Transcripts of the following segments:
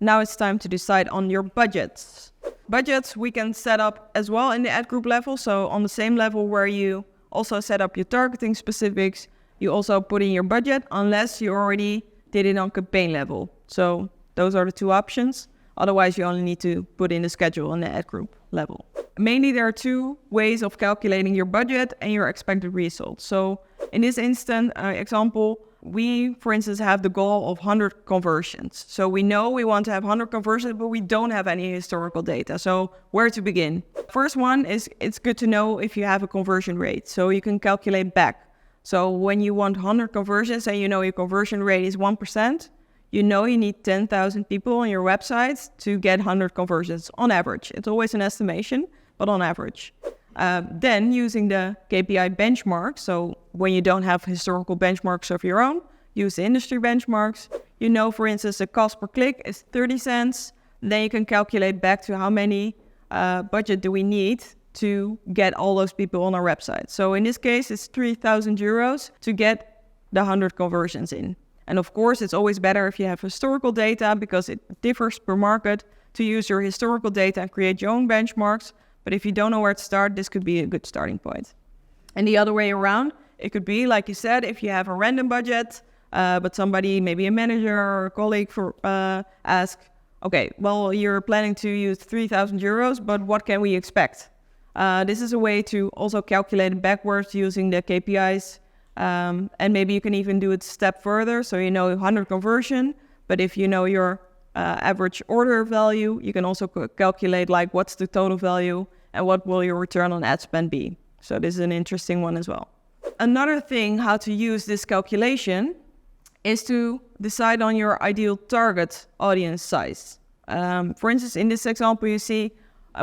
now it's time to decide on your budgets. Budgets we can set up as well in the ad group level. So on the same level where you also set up your targeting specifics, you also put in your budget unless you already did it on campaign level. So those are the two options. Otherwise, you only need to put in the schedule on the ad group level. Mainly, there are two ways of calculating your budget and your expected results. So in this example, we, for instance, have the goal of 100 conversions. So we know we want to have 100 conversions, but we don't have any historical data. So where to begin? First one is it's good to know if you have a conversion rate. So you can calculate back. So when you want 100 conversions and you know your conversion rate is 1%, you know you need 10,000 people on your website to get 100 conversions on average. It's always an estimation, but on average. Then using the KPI benchmark, so when you don't have historical benchmarks of your own, use the industry benchmarks. You know, for instance, the cost per click is 30 cents. Then you can calculate back to how many budget do we need to get all those people on our website. So in this case, it's 3,000 euros to get the 100 conversions in. And of course, it's always better if you have historical data because it differs per market to use your historical data and create your own benchmarks. But if you don't know where to start, this could be a good starting point. And the other way around, it could be, like you said, if you have a random budget, but somebody, maybe a manager or a colleague ask, okay, well, you're planning to use 3,000 euros, but what can we expect? This is a way to also calculate it backwards using the KPIs. And maybe you can even do it a step further. So you know 100 conversion, but if you know your average order value, you can also calculate like what's the total value and what will your return on ad spend be. So this is an interesting one as well. Another thing how to use this calculation is to decide on your ideal target audience size. For instance, in this example, you see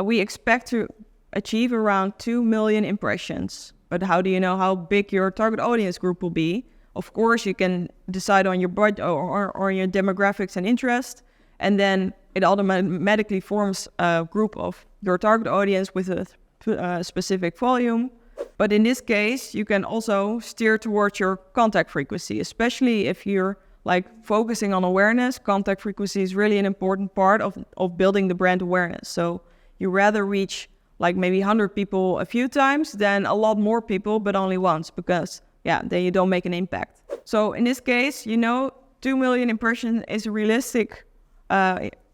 we expect to achieve around 2 million impressions. But how do you know how big your target audience group will be? Of course, you can decide on your budget or your demographics and interest, and then it automatically forms a group of your target audience with a specific volume. But in this case, you can also steer towards your contact frequency, especially if you're like focusing on awareness. Contact frequency is really an important part of building the brand awareness. So you rather reach like maybe 100 people a few times than a lot more people, but only once, because then you don't make an impact. So in this case, 2 million impressions is a realistic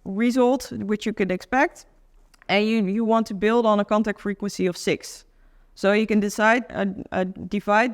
result which you could expect, and you want to build on a contact frequency of 6. So you can divide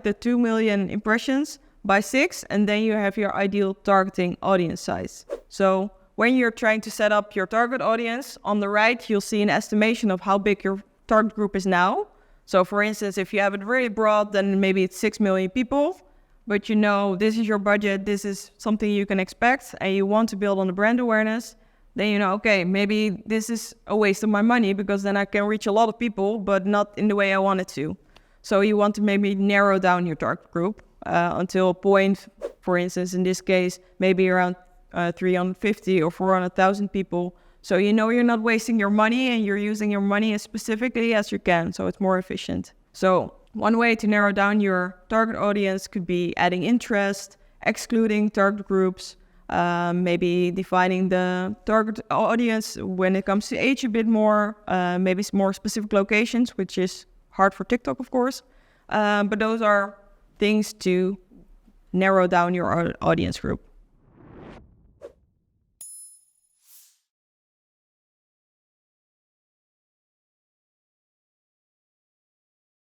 the 2 million impressions by 6, and then you have your ideal targeting audience size. So when you're trying to set up your target audience, on the right, you'll see an estimation of how big your target group is now. So for instance, if you have it very broad, then maybe it's 6 million people, but this is your budget, this is something you can expect, and you want to build on the brand awareness, then okay, maybe this is a waste of my money because then I can reach a lot of people, but not in the way I wanted to. So you want to maybe narrow down your target group until a point, for instance, in this case, maybe around 350 or 400,000 people. So you're not wasting your money and you're using your money as specifically as you can, so it's more efficient. So one way to narrow down your target audience could be adding interest, excluding target groups, maybe defining the target audience when it comes to age a bit more, maybe more specific locations, which is hard for TikTok, of course. But those are things to narrow down your audience group.